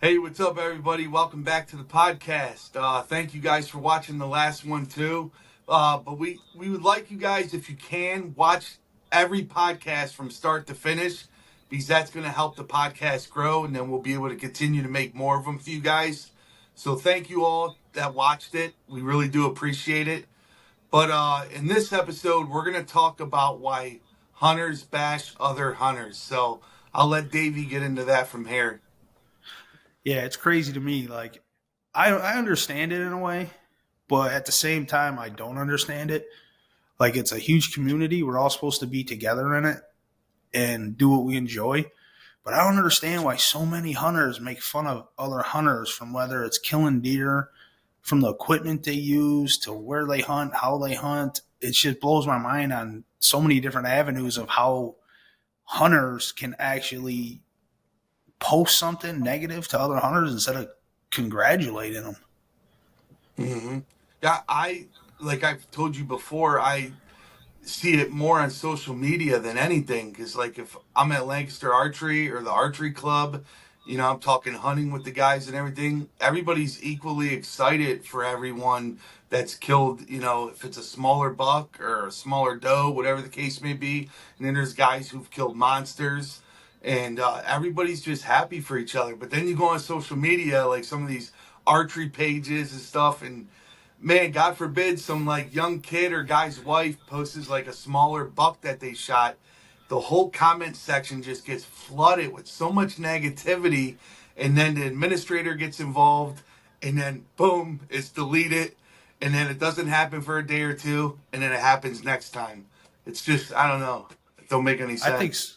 Hey, what's up, everybody? Welcome back to the podcast. Thank you guys for watching the last one too. But we would like you guys, if you can, watch every podcast from start to finish, because that's going to help the podcast grow, and then we'll be able to continue to make more of them for you guys. So thank you all that watched it. We really do appreciate it. But in this episode, we're going to talk about why hunters bash other hunters. So I'll let Davey get into that from here. Yeah, it's crazy to me. Like, I understand it in a way, but at the same time, I don't understand it. Like, it's a huge community. We're all supposed to be together in it and do what we enjoy. But I don't understand why so many hunters make fun of other hunters, from whether it's killing deer, from the equipment they use to where they hunt, how they hunt. It just blows my mind on so many different avenues of how hunters can actually post something negative to other hunters instead of congratulating them. Hmm. Yeah, like I've told you before, I see it more on social media than anything. Because like if I'm at Lancaster Archery or the Archery Club, I'm talking hunting with the guys and everything. Everybody's equally excited for everyone that's killed. If it's a smaller buck or a smaller doe, whatever the case may be. And then there's guys who've killed monsters. And everybody's just happy for each other. But then you go on social media, like some of these archery pages and stuff, and man, God forbid some like young kid or guy's wife posts like a smaller buck that they shot. The whole comment section just gets flooded with so much negativity, and then the administrator gets involved, and then boom, it's deleted, and then it doesn't happen for a day or two, and then it happens next time. It's just, I don't know. It don't make any I think sense.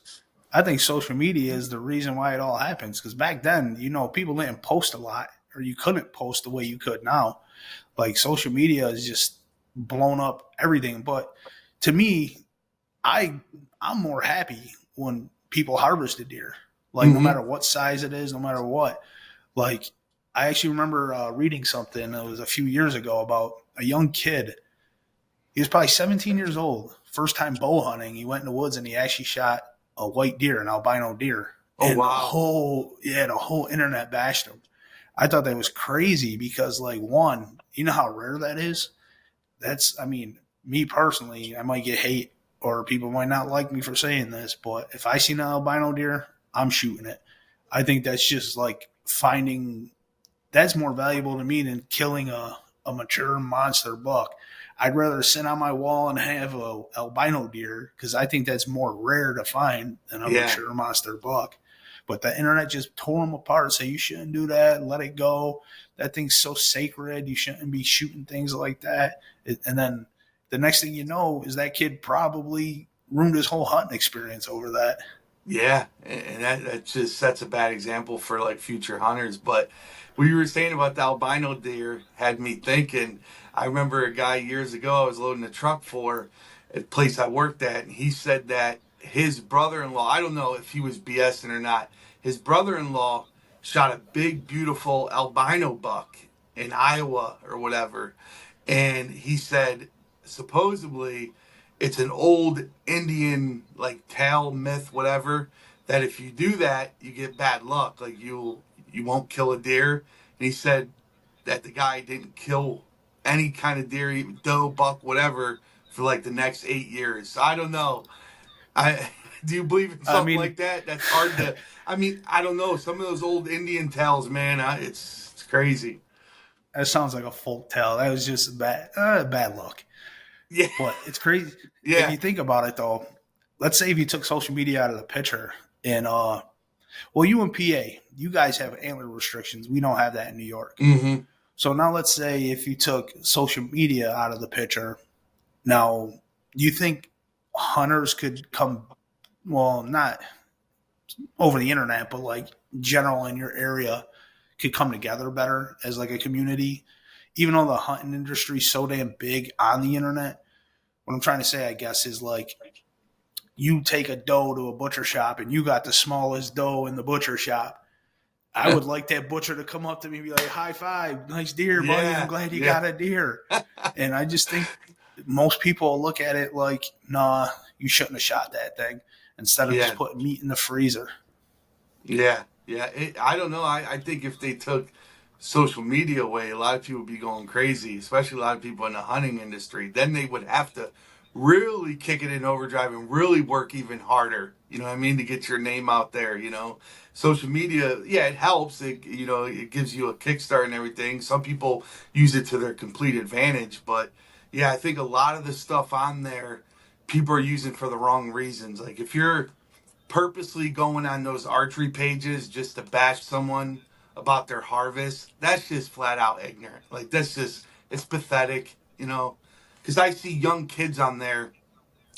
I think social media is the reason why it all happens. Because back then, people didn't post a lot, or you couldn't post the way you could now. Like, social media is just blown up everything. But to me, I I'm more happy when people harvest a deer. Like, no Mm-hmm. matter what size it is, no matter what. Like, I actually remember reading something. It was a few years ago about a young kid. He was probably 17 years old. First time bow hunting. He went in the woods and he actually shot a white deer, an albino deer. Oh, And wow. the whole internet bashed him. I thought that was crazy because, like, one, you know how rare that is? I mean, me personally, I might get hate or people might not like me for saying this, but if I see an albino deer, I'm shooting it. I think that's just like that's more valuable to me than killing a mature monster buck. I'd rather sit on my wall and have a albino deer because I think that's more rare to find than a Yeah. mature monster buck. But the internet just tore them apart. Say you shouldn't do that. Let it go. That thing's so sacred. You shouldn't be shooting things like that. And then the next thing you know is that kid probably ruined his whole hunting experience over that. Yeah, and that just sets a bad example for like future hunters. But what you were saying about the albino deer had me thinking. I remember a guy years ago I was loading a truck for a place I worked at, and he said that his brother-in-law, I don't know if he was BSing or not, his brother-in-law shot a big, beautiful albino buck in Iowa or whatever. And he said supposedly it's an old Indian like tale myth, whatever, that if you do that, you get bad luck. Like you won't kill a deer. And he said that the guy didn't kill any kind of deer, doe, buck, whatever, for like the next 8 years. So I don't know. I do you believe in I something mean, like that? That's hard to. I mean, I don't know. Some of those old Indian tales, man, it's crazy. that sounds like a folk tale. That was just bad luck. Yeah, But it's crazy if yeah. you think about it, though. Let's say if you took social media out of the picture, and well, you in PA, you guys have antler restrictions. We don't have that in New York. Mm-hmm. So now let's say if you took social media out of the picture, now do you think hunters could come? Well, not over the internet, but like general in your area could come together better as like a community, even though the hunting industry is so damn big on the internet. What I'm trying to say, I guess, is like you take a doe to a butcher shop and you got the smallest doe in the butcher shop. I would like that butcher to come up to me and be like, high five, nice deer, buddy. I'm Yeah, glad you yeah. got a deer. And I just think most people look at it like, nah, you shouldn't have shot that thing instead of just Yeah. putting meat in the freezer. Yeah, Yeah, I don't know. I think if they took social media away, a lot of people would be going crazy, especially a lot of people in the hunting industry. Then they would have to really kick it in overdrive and really work even harder. You know what I mean? To get your name out there, you know. Social media, yeah, it helps. It gives you a kickstart and everything. Some people use it to their complete advantage, but yeah, I think a lot of the stuff on there people are using for the wrong reasons. Like if you're purposely going on those archery pages just to bash someone about their harvest, that's just flat out ignorant. Like that's just it's pathetic, you know. Because I see young kids on there.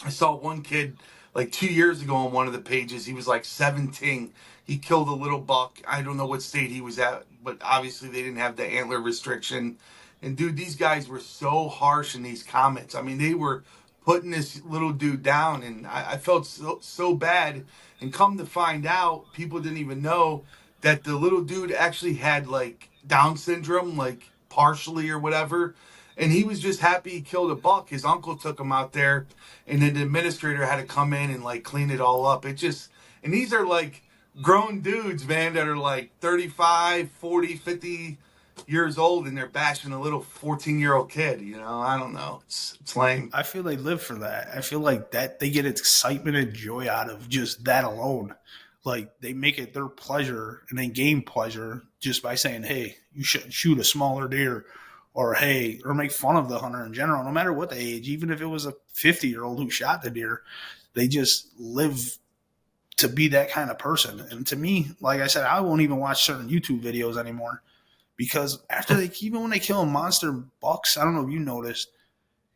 I saw one kid like 2 years ago on one of the pages. He was like 17. He killed a little buck. I don't know what state he was at, but obviously they didn't have the antler restriction. And dude, these guys were so harsh in these comments. I mean, they were putting this little dude down, and I felt so bad. And come to find out, people didn't even know that the little dude actually had like Down syndrome, like partially or whatever. And he was just happy he killed a buck. His uncle took him out there, and then the administrator had to come in and like clean it all up. It just, and these are like grown dudes, man, that are like 35, 40, 50 years old, and they're bashing a little 14-year-old kid. You know, I don't know. It's lame. I feel they live for that. I feel like that they get excitement and joy out of just that alone. Like they make it their pleasure and they gain pleasure just by saying, "Hey, you should shoot a smaller deer," or "Hey," or make fun of the hunter in general, no matter what the age. Even if it was a 50-year-old who shot the deer, they just live to be that kind of person. And to me, like I said, I won't even watch certain YouTube videos anymore because after they, even when they kill monster bucks, I don't know if you noticed,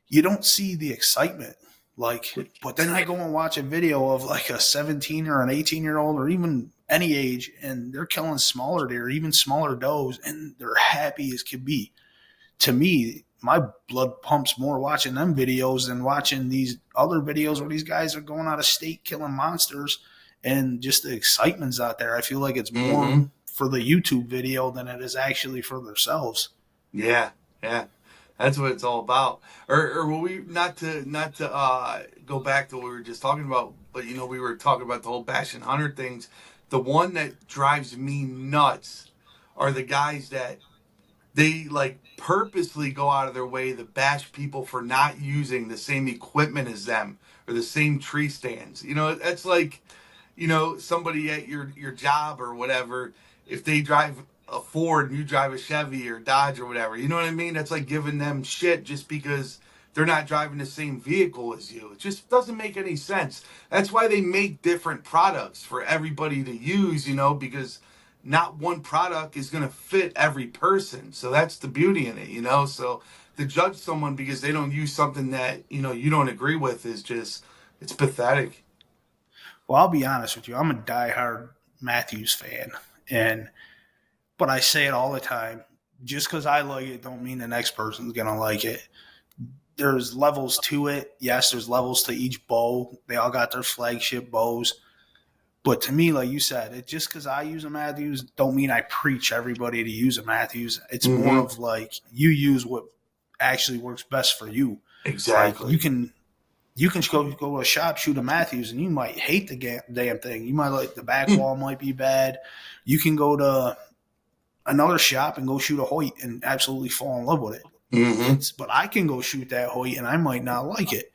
you don't see the excitement. Like, but then I go and watch a video of like a 17 or an 18-year-old or even any age, and they're killing smaller deer, even smaller does, and they're happy as can be. To me, my blood pumps more watching them videos than watching these other videos where these guys are going out of state killing monsters and just the excitement's out there. I feel like it's more Mm-hmm. for the YouTube video than it is actually for themselves. Yeah, yeah. That's what it's all about. Or will we not to go back to what we were just talking about, but you know, we were talking about the whole bash and hunter things. The one that drives me nuts are the guys that they like purposely go out of their way to bash people for not using the same equipment as them or the same tree stands. You know, that's like, you know, somebody at your job or whatever, if they drive a Ford and you drive a Chevy or Dodge or whatever, you know what I mean? That's like giving them shit just because they're not driving the same vehicle as you. It just doesn't make any sense. That's why they make different products for everybody to use, you know, because not one product is going to fit every person. So that's the beauty in it, you know? So to judge someone because they don't use something that, you know, you don't agree with is just, it's pathetic. Well, I'll be honest with you. I'm a diehard Matthews fan, and but I say it all the time. Just because I like it, don't mean the next person's gonna like it. There's levels to it. Yes, there's levels to each bow. They all got their flagship bows. But to me, like you said, it just because I use a Matthews don't mean I preach everybody to use a Matthews. It's more Mm-hmm. of like you use what actually works best for you. Like Exactly. you can go to a shop, shoot a Matthews, and you might hate the damn thing. You might like the back wall might be bad. You can go to another shop and go shoot a Hoyt and absolutely fall in love with it. Mm-hmm. But I can go shoot that Hoyt and I might not like it.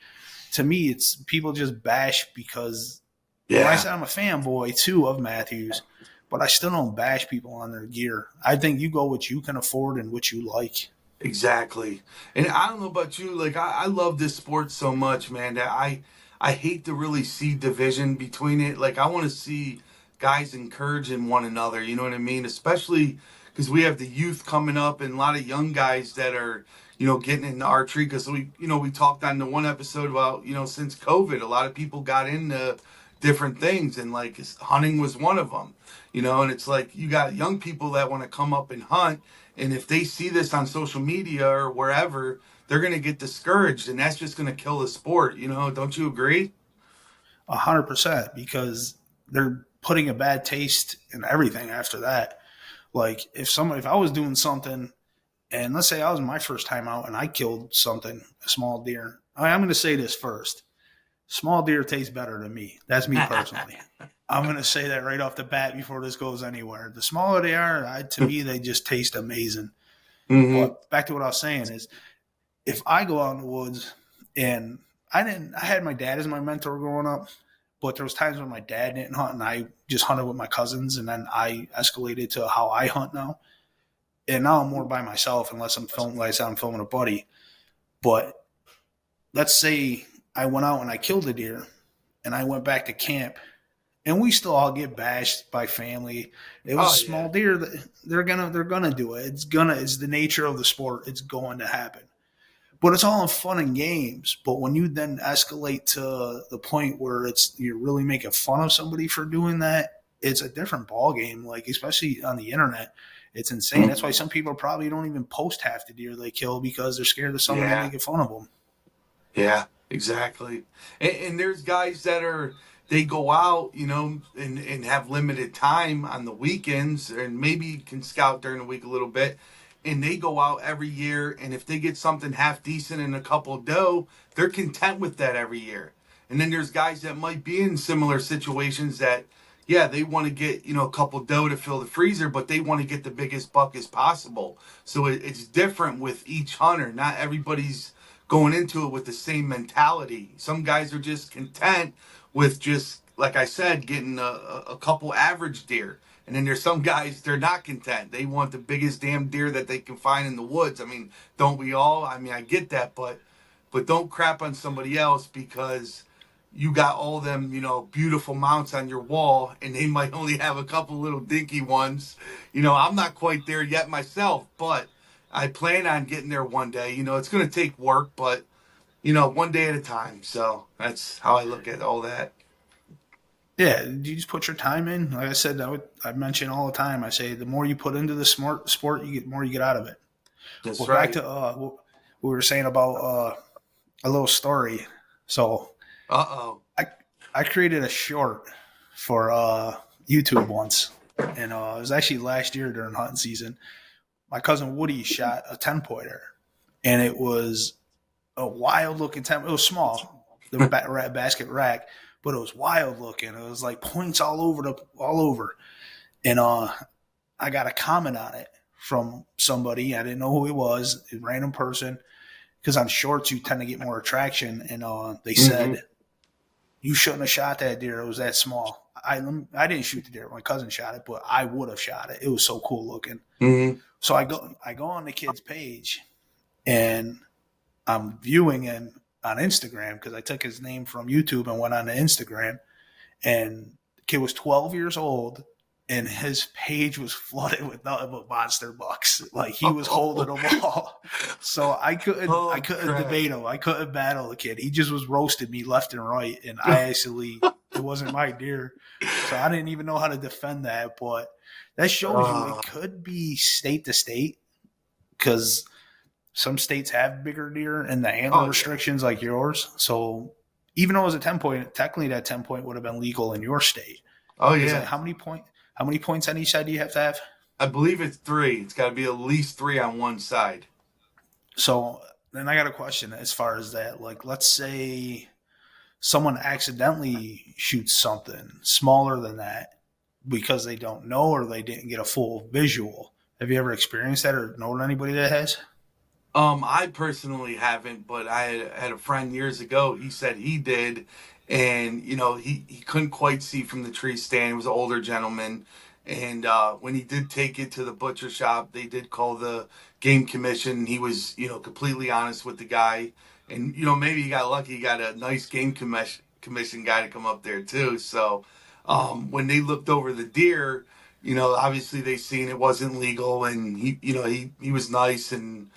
To me, it's people just bash because when I Yeah. said I'm a fanboy too of Matthews, but I still don't bash people on their gear. I think you go what you can afford and what you like. Exactly. And I don't know about you, like I love this sport so much, man, that I hate to really see division between it. Like I want to see guys encouraging one another, you know what I mean? Especially because we have the youth coming up and a lot of young guys that are, you know, getting into archery because we talked on the one episode about, you know, since COVID, a lot of people got into different things and like hunting was one of them, you know, and it's like you got young people that want to come up and hunt, and if they see this on social media or wherever, they're going to get discouraged, and that's just going to kill the sport. You know, don't you agree? 100% because they're putting a bad taste in everything after that. Like if I was doing something and let's say I was my first time out and I killed something, a small deer. I'm going to say this first. Small deer tastes better to me. That's me personally. I'm going to say that right off the bat before this goes anywhere. The smaller they are, to me, they just taste amazing. Hmm. But back to what I was saying is, if I go out in the woods and I had my dad as my mentor growing up, but there was times when my dad didn't hunt and I just hunted with my cousins, and then I escalated to how I hunt now. And now I'm more by myself unless I'm filming, like I said, I'm filming a buddy. But let's say I went out and I killed a deer and I went back to camp and we still all get bashed by family. It was a Oh yeah. small deer. They're gonna do it. It's the nature of the sport. It's going to happen. But it's all in fun and games. But when you then escalate to the point where you're really making fun of somebody for doing that, it's a different ball game. Like especially on the internet, it's insane. That's why Mhm. some people probably don't even post half the deer they kill because they're scared that someone Yeah. making fun of them. Yeah, exactly. And there's guys that they go out, and have limited time on the weekends, and maybe can scout during the week a little bit. And they go out every year, and if they get something half decent and a couple doe, they're content with that every year. And then there's guys that might be in similar situations that, yeah, they want to get, a couple doe to fill the freezer, but they want to get the biggest buck as possible. So it's different with each hunter. Not everybody's going into it with the same mentality. Some guys are just content with just, like I said, getting a couple average deer. And then there's some guys, they're not content. They want the biggest damn deer that they can find in the woods. I mean, don't we all? I mean, I get that, but don't crap on somebody else because you got all them, beautiful mounts on your wall and they might only have a couple little dinky ones. I'm not quite there yet myself, but I plan on getting there one day. It's going to take work, but one day at a time. So that's how I look at all that. Yeah, you just put your time in. Like I said, I mention all the time. I say the more you put into the smart sport, you get more you get out of it. That's Well, back right. to what we were saying about a little story. So Uh oh. I I created a short for YouTube once, and it was actually last year during hunting season. My cousin Woody shot a 10 pointer, and it was a wild looking 10. It was small, the basket rack, but it was wild looking. It was like points all over, and I got a comment on it from somebody. I didn't know who he was, a random person, because on shorts you tend to get more attraction, and they Mm-hmm. said you shouldn't have shot that deer. It was that small. I didn't shoot the deer. My cousin shot it, but I would have shot it. It was so cool looking. Mm-hmm. So I go on the kid's page and I'm viewing him on Instagram because I took his name from YouTube and went on to Instagram. And the kid was 12 years old, and his page was flooded with nothing but monster bucks. Like he was holding them all. So I Oh couldn't crap. debate him. I couldn't battle the kid. He just was roasting me left and right, and I actually it wasn't my deer, so I didn't even know how to defend that. But that shows you uh, it could be state to state because some states have bigger deer and the antler oh yeah. restrictions like yours. So even though it was a 10 point, technically that 10 point would have been legal in your state. Oh Because yeah. how many points on each side do you have to have? I believe it's three. It's got to be at least three on one side. So then I got a question as far as that. Like, let's say someone accidentally shoots something smaller than that because they don't know or they didn't get a full visual. Have you ever experienced that or known anybody that has? I personally haven't, but I had a friend years ago. He said he did, and he couldn't quite see from the tree stand. He was an older gentleman, and when he did take it to the butcher shop, they did call the game commission. He was completely honest with the guy, and maybe he got lucky. He got a nice game commission guy to come up there too. So when they looked over the deer, obviously they seen it wasn't legal, and he was nice and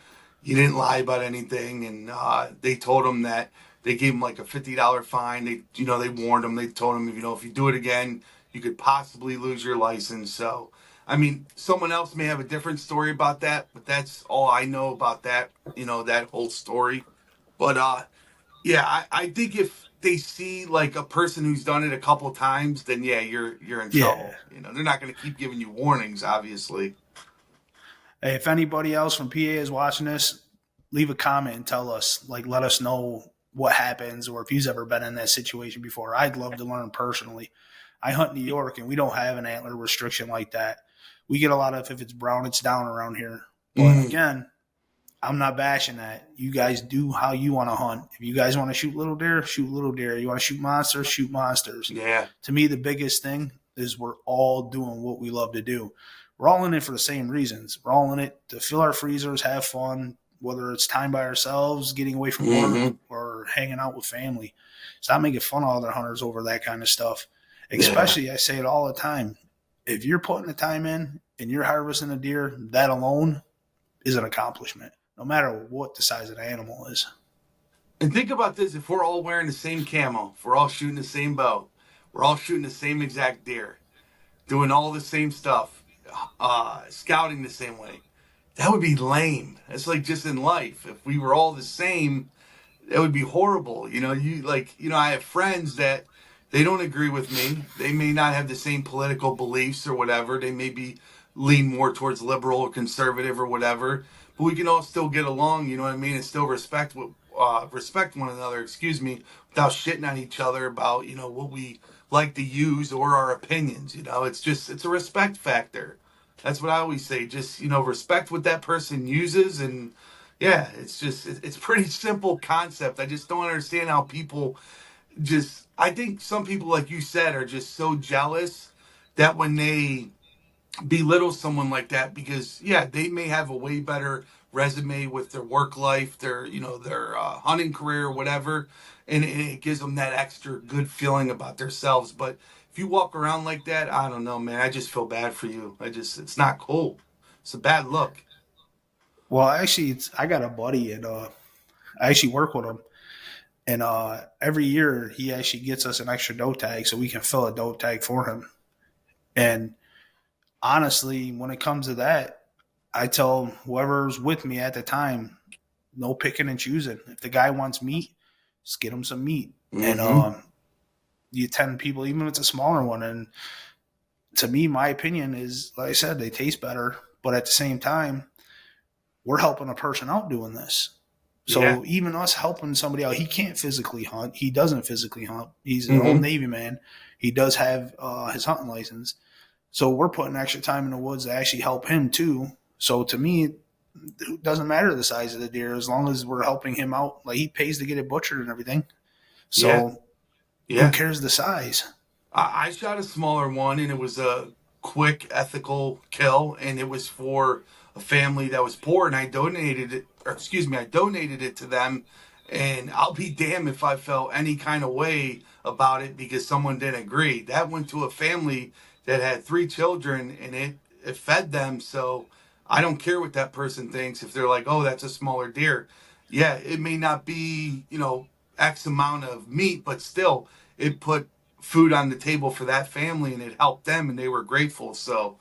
he didn't lie about anything, and they told him that they gave him like a $50 fine. They warned him. They told him if you do it again, you could possibly lose your license. So, I mean, someone else may have a different story about that, but that's all I know about that. That whole story. But yeah, I think if they see like a person who's done it a couple times, then yeah, you're in Yeah. trouble. They're not going to keep giving you warnings, obviously. Hey, if anybody else from PA is watching this, leave a comment and tell us, like, let us know what happens or if you've ever been in that situation before. I'd love to learn personally. I hunt in New York, and we don't have an antler restriction like that. We get a lot of, if it's brown, it's down around here. But Mm, again, I'm not bashing that. You guys do how you want to hunt. If you guys want to shoot little deer, shoot little deer. You want to shoot monsters, shoot monsters. yeah. To me, the biggest thing is we're all doing what we love to do. We're all in it for the same reasons. We're all in it to fill our freezers, have fun, whether it's time by ourselves, getting away from work, Hmm. or hanging out with family. Stop making fun of other hunters over that kind of stuff. Yeah. Especially, I say it all the time. If you're putting the time in and you're harvesting a deer, that alone is an accomplishment, no matter what the size of the animal is. And think about this: if we're all wearing the same camo, if we're all shooting the same bow, we're all shooting the same exact deer, doing all the same stuff, scouting the same way, that would be lame. It's like just in life. If we were all the same, that would be horrible. I have friends that they don't agree with me. They may not have the same political beliefs or whatever. They may be lean more towards liberal or conservative or whatever. But we can all still get along, you know what I mean, and still respect one another, excuse me, without shitting on each other about, what we like to use or our opinions. It's a respect factor. That's what I always say. Just, respect what that person uses. And yeah, it's pretty simple concept. I just don't understand how people just, I think some people, like you said, are just so jealous that when they belittle someone like that, because yeah, they may have a way better resume with their work life, their hunting career or whatever, and it gives them that extra good feeling about themselves. But if you walk around like that, I don't know, man, I just feel bad for you. It's not cool. It's a bad look. Well, actually, I got a buddy, and I actually work with him. And every year, he actually gets us an extra doe tag so we can fill a doe tag for him. And honestly, when it comes to that, I tell whoever's with me at the time, no picking and choosing. If the guy wants meat, just get him some meat. And Mm-hmm. you 10 people, even if it's a smaller one. And to me, my opinion is, like I said, they taste better. But at the same time, we're helping a person out doing this. Yeah. So even us helping somebody out, he can't physically hunt. He doesn't physically hunt. He's an old Mm-hmm. Navy man. He does have his hunting license. So we're putting extra time in the woods to actually help him too. So to me, it doesn't matter the size of the deer as long as we're helping him out. Like, he pays to get it butchered and everything. Yeah. So who Yeah. cares the size? I shot a smaller one, and it was a quick, ethical kill, and it was for a family that was poor, and I donated it, or excuse me, I donated it to them. And I'll be damned if I felt any kind of way about it because someone didn't agree. That went to a family that had three children, and it fed them. So I don't care what that person thinks. If they're like, oh, that's a smaller deer. Yeah, it may not be, X amount of meat, but still, it put food on the table for that family, and it helped them, and they were grateful. So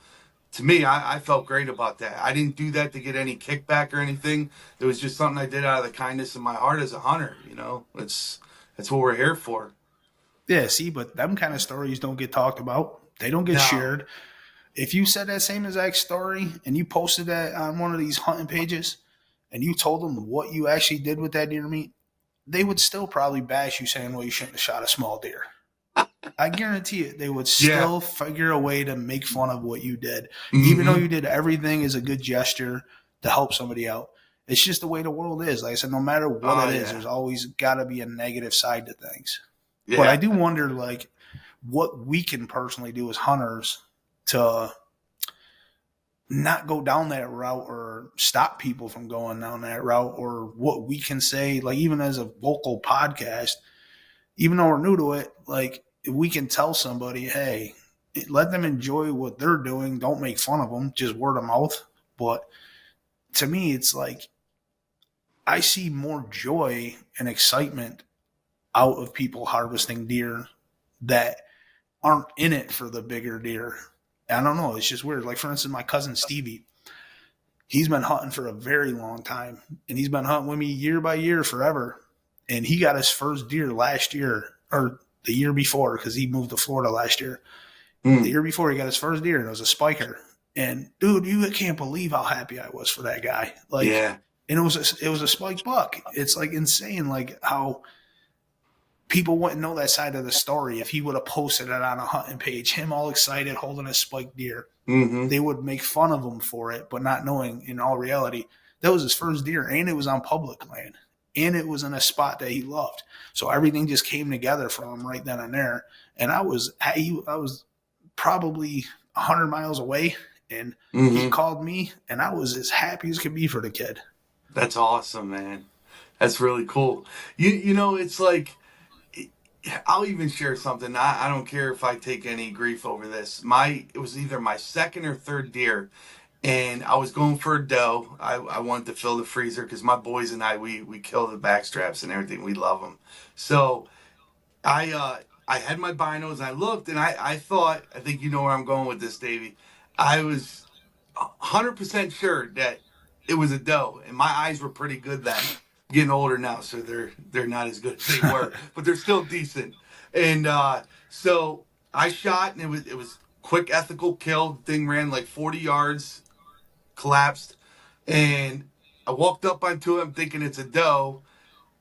to me, I felt great about that. I didn't do that to get any kickback or anything. It was just something I did out of the kindness of my heart as a hunter. That's what we're here for. Yeah, see, but them kind of stories don't get talked about. They don't get No. shared. If you said that same exact story and you posted that on one of these hunting pages and you told them what you actually did with that deer meat, they would still probably bash you saying, well, you shouldn't have shot a small deer. I guarantee it, they would Yeah. still figure a way to make fun of what you did, even though Mm-hmm. you did everything as a good gesture to help somebody out. It's just the way the world is. Like I said, no matter what Oh it is, yeah. there's always got to be a negative side to things. But I Yeah. do wonder, like, what we can personally do as hunters to not go down that route or stop people from going down that route, or what we can say, like, even as a vocal podcast, even though we're new to it, like, if we can tell somebody, hey, let them enjoy what they're doing, don't make fun of them, just word of mouth. But to me, it's like I see more joy and excitement out of people harvesting deer that aren't in it for the bigger deer. I don't know. It's just weird. Like, for instance, my cousin Stevie, he's been hunting for a very long time, and he's been hunting with me year by year forever. And he got his first deer last year, or the year before, because he moved to Florida last year. The Mm. year before, he got his first deer, and it was a spiker. And dude, you can't believe how happy I was for that guy. Like, Yeah. and it was a spike buck. It's like insane, like how people wouldn't know that side of the story if he would have posted it on a hunting page, him all excited holding a spiked deer. Mm-hmm. They would make fun of him for it, but not knowing in all reality that was his first deer, and it was on public land, and it was in a spot that he loved. So everything just came together for him right then and there. And I was probably 100 miles away, and he Mm-hmm. called me, and I was as happy as could be for the kid. That's awesome, man. That's really cool. It's like I'll even share something. I don't care if I take any grief over this. It was either my second or third deer, and I was going for a doe. I wanted to fill the freezer because my boys and I we kill the backstraps and everything. We love them. So I had my binos and I looked and I thought, I think you know where I'm going with this, Davey. I was 100% sure that it was a doe, and my eyes were pretty good then. Getting older now, so they're not as good as they were, but they're still decent. And so I shot, and it was quick, ethical kill. The thing ran like 40 yards, collapsed, and I walked up onto it. I'm thinking it's a doe,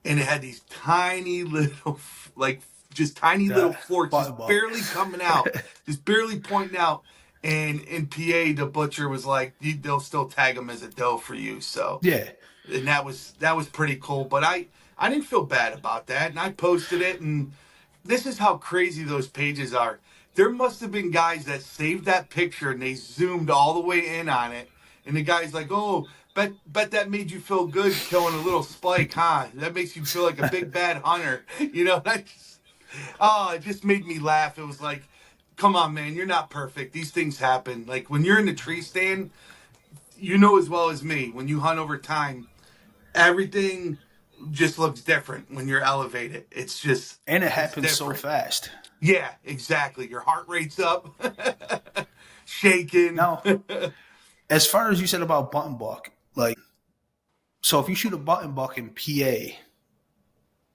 and it had these tiny little, like, just tiny little The forks, button just buck. barely coming out, just barely pointing out. And in PA, the butcher was like, "They'll still tag him as a doe for you." So, Yeah. and that was pretty cool. But I didn't feel bad about that, and I posted it. And this is how crazy those pages are. There must have been guys that saved that picture and they zoomed all the way in on it. And the guy's like, "Oh, bet that made you feel good killing a little spike, huh? That makes you feel like a big bad hunter." It just made me laugh. It was like, come on, man, you're not perfect. These things happen. Like when you're in the tree stand, you know as well as me, when you hunt over time, everything just looks different when you're elevated. And it It's happens so different. fast. Yeah, exactly. Your heart rate's up, shaking. Now, as far as you said about button buck, like, so if you shoot a button buck in PA,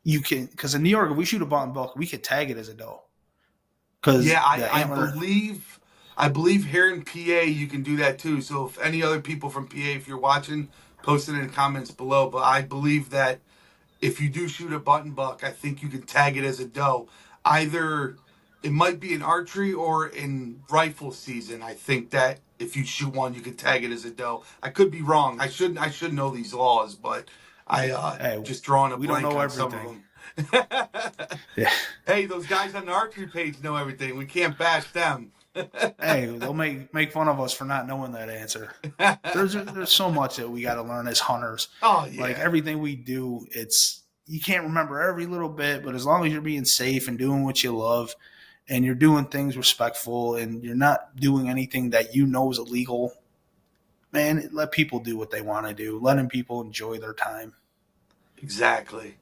you can, because in New York, if we shoot a button buck, we could tag it as a doe. Yeah, Because I, the I antler, believe I believe here in PA you can do that too. So if any other people from PA, if you're watching, post it in the comments below. But I believe that if you do shoot a button buck, I think you can tag it as a doe. Either it might be in archery or in rifle season. I think that if you shoot one, you can tag it as a doe. I could be wrong. I should know these laws, but I hey, just drawing a we don't blank know on some of everything. them. Yeah. Hey, those guys on the archery page know everything. We can't bash them. Hey, they'll make fun of us for not knowing that answer. There's so much that we got to learn as hunters. Oh Like yeah, everything we do, it's you can't remember every little bit, but as long as you're being safe and doing what you love, and you're doing things respectful, and you're not doing anything that you know is illegal, man, let people do what they want to do. Letting people enjoy their time. exactly.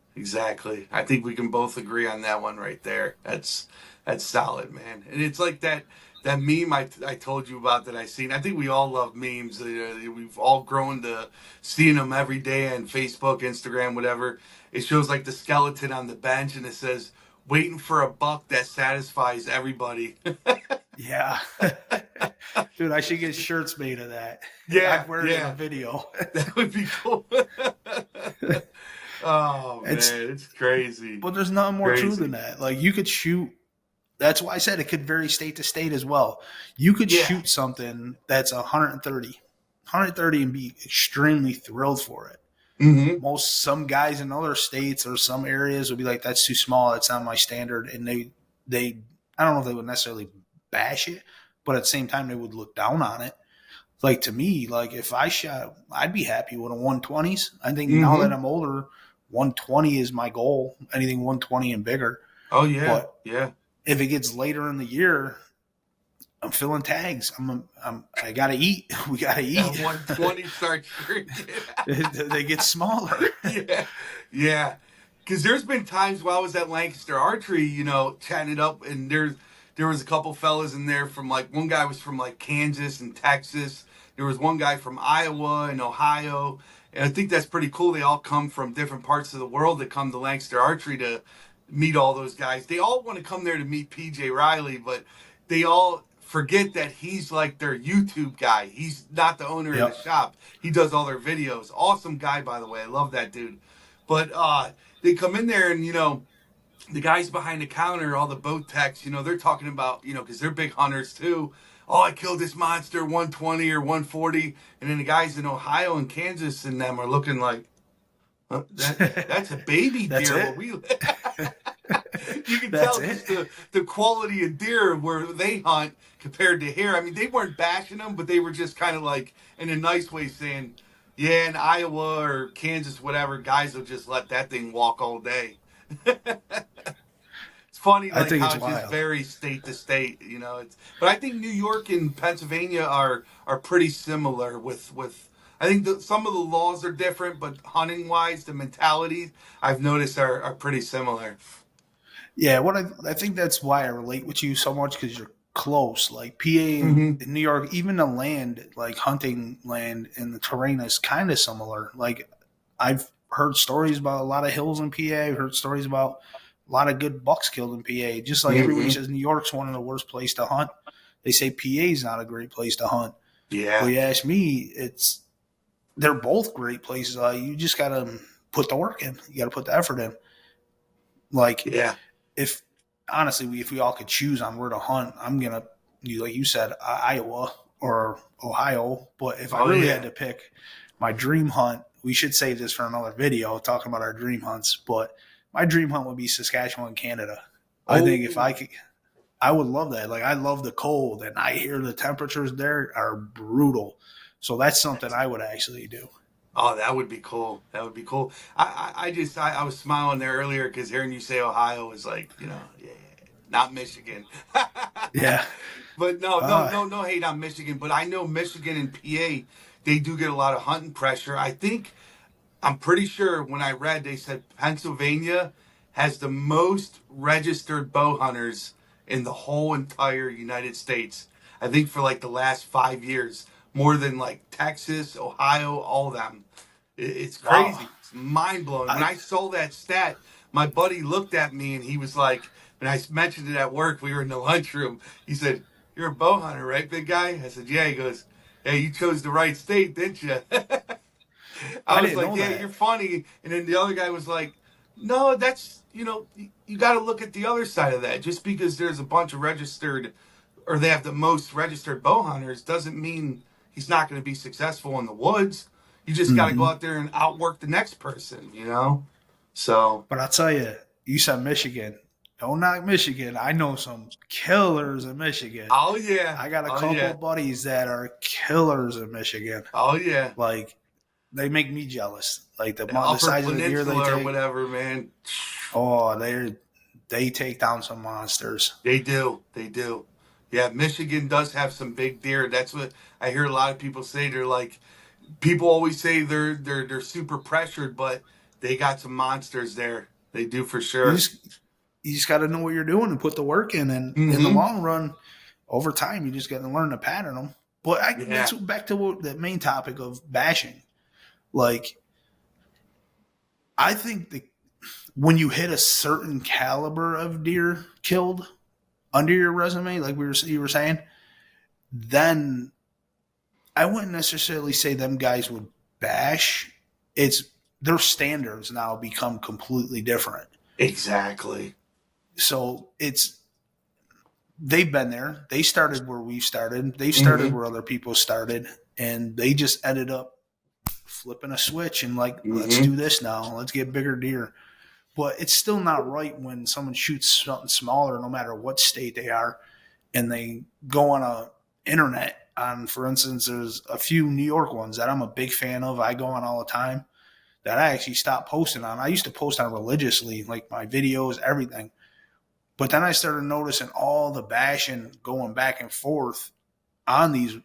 I think we can both agree on that one right there. That's solid, man. And it's like that meme I told you about that I seen. I think we all love memes. We've all grown to seeing them every day on Facebook, Instagram, whatever. It shows like the skeleton on the bench, and it says, "Waiting for a buck that satisfies everybody." Yeah, dude, I should get shirts made of that. Yeah, I'd wear it in a yeah, video. that would be cool. Oh It's man, it's crazy, but there's nothing more true than crazy. that. Like you could shoot. That's why I said it could vary state to state as well. You could Yeah. shoot something that's 130 and be extremely thrilled for it. Hmm. Some guys in other states or some areas would be like, "That's too small. That's not my standard," and they I don't know if they would necessarily bash it, but at the same time they would look down on it. Like to me, like if I shot, I'd be happy with a 120s. I think now that Hmm. I'm older, 120 is my goal. Anything 120 and bigger. Oh yeah, But yeah. if it gets later in the year, I'm filling tags. I gotta eat. We gotta That eat. 120 starts shrinking. They get smaller. Yeah, yeah. Because there's been times while I was at Lancaster Archery, chatting it up, and there was a couple fellas in there from like one guy was from like Kansas and Texas. There was one guy from Iowa and Ohio, and I think that's pretty cool. They all come from different parts of the world that come to Lancaster Archery to meet all those guys. They all want to come there to meet PJ Riley, but they all forget that he's like their YouTube guy. He's not the owner of the Yep. shop. He does all their videos. Awesome guy, by the way. I love that dude. But they come in there and the guys behind the counter, all the boat techs, they're talking about, because they're big hunters too. Oh, I killed this monster 120 or 140. And then the guys in Ohio and Kansas and them are looking like, that's a baby That's deer where it. we you can That's tell it. just the quality of deer where they hunt compared to here. I mean, they weren't bashing them, but they were just kind of like in a nice way saying, yeah, in Iowa or Kansas, whatever, guys will just let that thing walk all day. It's funny I like think how it's it just wild. varies state to state, but I think New York and Pennsylvania are pretty similar with I think some of the laws are different, but hunting wise, the mentalities I've noticed are pretty similar. Yeah, I think that's why I relate with you so much because you're close. Like PA Hmm. and New York, even the land, like hunting land and the terrain is kind of similar. Like I've heard stories about a lot of hills in PA. I've heard stories about a lot of good bucks killed in PA. Just like everybody Hmm. says New York's one of the worst places to hunt. They say PA is not a great place to hunt. But Yeah. you ask me, they're both great places. You just gotta put the work in. You gotta put the effort in. Like Yeah. if honestly, if we all could choose on where to hunt, I'm gonna, like you said, Iowa or Ohio. But if I Oh really had yeah. to pick my dream hunt, we should save this for another video talking about our dream hunts. But my dream hunt would be Saskatchewan, Canada. I think if Oh. I could, I would love that. Like I love the cold, and I hear the temperatures there are brutal. So that's something I would actually do. Oh, that would be cool. That would be cool. I was smiling there earlier because hearing you say Ohio is like, yeah, not Michigan. Yeah. But no, no, Uh, no, no hate on Michigan. But I know Michigan and PA, they do get a lot of hunting pressure. I'm pretty sure when I read, they said Pennsylvania has the most registered bow hunters in the whole entire United States. I think for like the last 5 years, more than like Texas, Ohio, all of them. It's wow. crazy. It's mind blowing. When I I saw that stat, my buddy looked at me and he was like, when I mentioned it at work, we were in the lunchroom. He said, "You're a bow hunter, right, big guy?" I said, "Yeah." He goes, "Hey, you chose the right state, didn't you?" I I was didn't like, know "Yeah, that. you're funny." And then the other guy was like, "No, that's, you got to look at the other side of that. Just because there's a bunch of registered, or they have the most registered bow hunters, doesn't mean he's not going to be successful in the woods. You just got to go Hmm. out there and outwork the next person. So, But I'll tell you, you said Michigan. Don't knock Michigan. I know some killers in Michigan. oh yeah, I got a oh couple yeah, buddies that are killers in Michigan. oh yeah, Like they make me jealous. Like the the Upper size of the deer they Peninsula or take. whatever, man. Oh, they take down some monsters. They do. They do. Yeah, Michigan does have some big deer. That's what I hear a lot of people say. They're like, people always say they're super pressured, but they got some monsters there. They do for You sure. just you just got to know what you're doing and put the work in. And in the Mm-hmm. long run, over time, you just got to learn to pattern them. But that's Yeah. back to the main topic of bashing. Like I think when you hit a certain caliber of deer killed under your resume, like you were saying, then I wouldn't necessarily say them guys would bash. It's their standards now become completely different. Exactly. So they've been there. They started where we started. They started Mm-hmm. where other people started, and they just ended up flipping a switch and like, let's Mm-hmm. do this now. Let's get bigger deer. But it's still not right when someone shoots something smaller, no matter what state they are, and they go on a internet on, for instance, there's a few New York ones that I'm a big fan of. I go on all the time that I actually stopped posting on. I used to post on religiously, like my videos, everything. But then I started noticing all the bashing going back and forth on these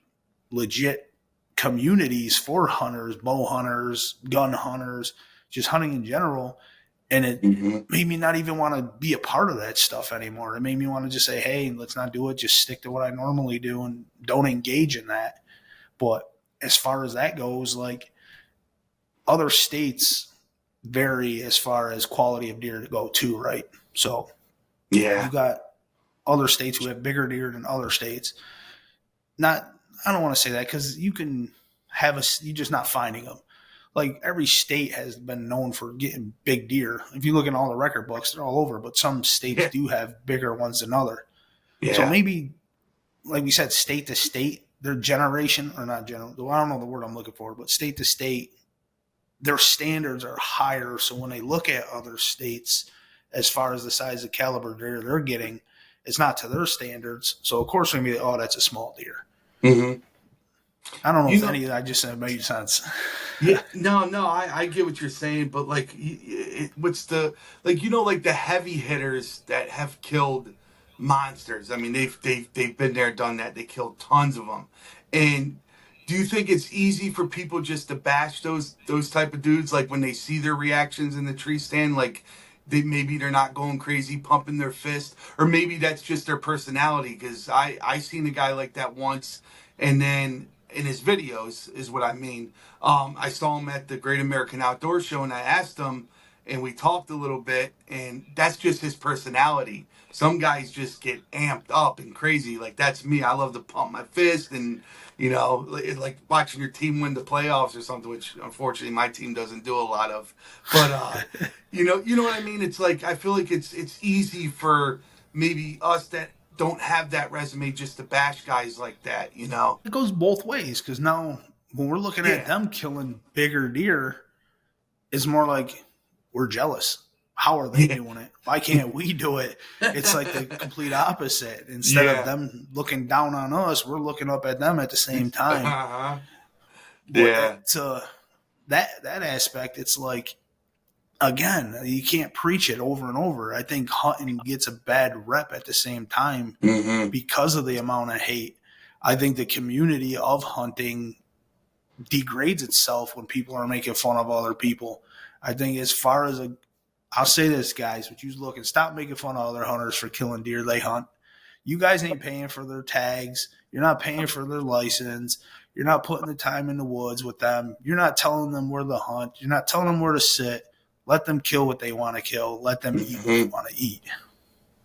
legit communities for hunters, bow hunters, gun hunters, just hunting in general. And it Mm-hmm. made me not even want to be a part of that stuff anymore. It made me want to just say, hey, let's not do it. Just stick to what I normally do and don't engage in that. But as far as that goes, like other states vary as far as quality of deer to go too, right? So you Yeah. got other states who have bigger deer than other states. Not, I don't want to say that because you can have you're just not finding them. like every state has been known for getting big deer. If you look in all the record books, they're all over, but some states Yeah. do have bigger ones than other. So Yeah. maybe, like we said, state to state, their generation, or not general, I don't know the word I'm looking for, but state to state, their standards are higher. So when they look at other states, as far as the size of caliber deer they're getting, it's not to their standards. So of course, we're gonna be like, oh, that's a small deer. Hmm. I don't know You if know, any of that just made sense. yeah, no, no, I get what you're saying, but like, what's the like, like the heavy hitters that have killed monsters. I mean, they've been there, done that. They killed tons of them. And do you think it's easy for people just to bash those type of dudes, like when they see their reactions in the tree stand, like they're not going crazy, pumping their fist, or maybe that's just their personality? Because I seen a guy like that once, and then in his videos is what I mean. I saw him at the Great American Outdoor Show, and I asked him, and we talked a little bit, and that's just his personality. Some guys just get amped up and crazy. Like that's me. I love to pump my fist, and like watching your team win the playoffs or something, which unfortunately my team doesn't do a lot of. But you know what I mean. It's like I feel like it's easy for maybe us that don't have that resume just to bash guys like that. It goes both ways because now when we're looking at Yeah. them killing bigger deer, it's more like we're jealous. How are they Yeah. doing it? Why can't we do it? It's like the complete opposite. Instead of Yeah. them looking down on us, we're looking up at them at the same time. Uh-huh. But Yeah. to that aspect, it's like again, you can't preach it over and over. I think hunting gets a bad rep at the same time Hmm. because of the amount of hate. I think the community of hunting degrades itself when people are making fun of other people. I think as far as I'll say this, guys, but you look and stop making fun of other hunters for killing deer they hunt. You guys ain't paying for their tags. You're not paying for their license. You're not putting the time in the woods with them. You're not telling them where to hunt. You're not telling them where to sit. Let them kill what they want to kill. Let them eat what they Hmm. want to eat.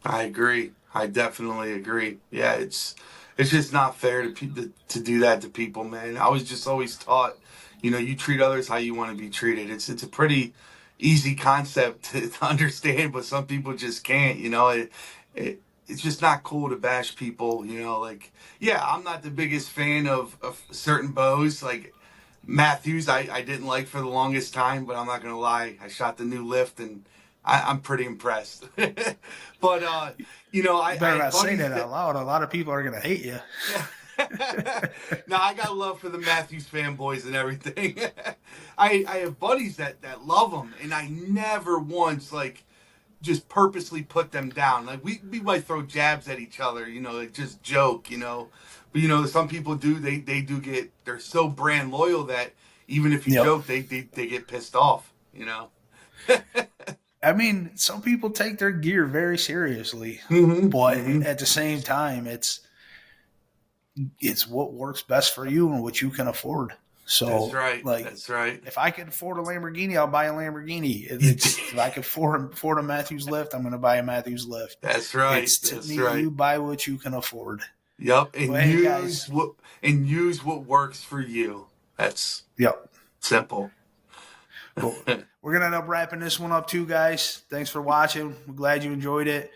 I agree. I definitely agree. Yeah, it's just not fair to to do that to people, man. I was just always taught, you treat others how you want to be treated. It's a pretty easy concept to understand, but some people just can't. It's just not cool to bash people. Like yeah, I'm not the biggest fan of certain bows. Like Matthews, I didn't like for the longest time, but I'm not gonna lie, I shot the new lift and I'm pretty impressed. But You I better had not say buddies that that out loud. A lot of people are going to hate you. yeah. No, I got love for the Matthews fanboys and everything. I have buddies that love them, and I never once like just purposely put them down. Like we might throw jabs at each other, like just joke. But some people do. They do get. They're so brand loyal that even if you Yep. joke, they get pissed off. I mean, some people take their gear very seriously, Hmm. but Hmm. at the same time, it's what works best for you and what you can afford. That's So, right. like, That's right. if I could afford a Lamborghini, I'll buy a Lamborghini. It's if I could afford a Matthews lift, I'm going to buy a Matthews lift. That's right. It's to That's me, right. you buy what you can afford. Yep. And But hey, guys, use what works for you. That's yep. simple. But we're gonna end up wrapping this one up too, guys. Thanks for watching. We're glad you enjoyed it.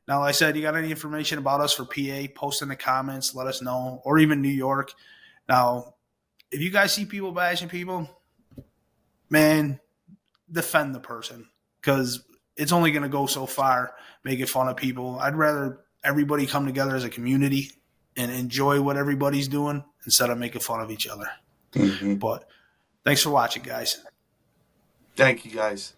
Now, like I said, you got any information about us for PA, post in the comments, let us know, or even New York. Now, if you guys see people bashing people, man, defend the person because it's only going to go so far making fun of people. I'd rather everybody come together as a community and enjoy what everybody's doing instead of making fun of each other. Hmm. But thanks for watching, guys. Thank you, guys.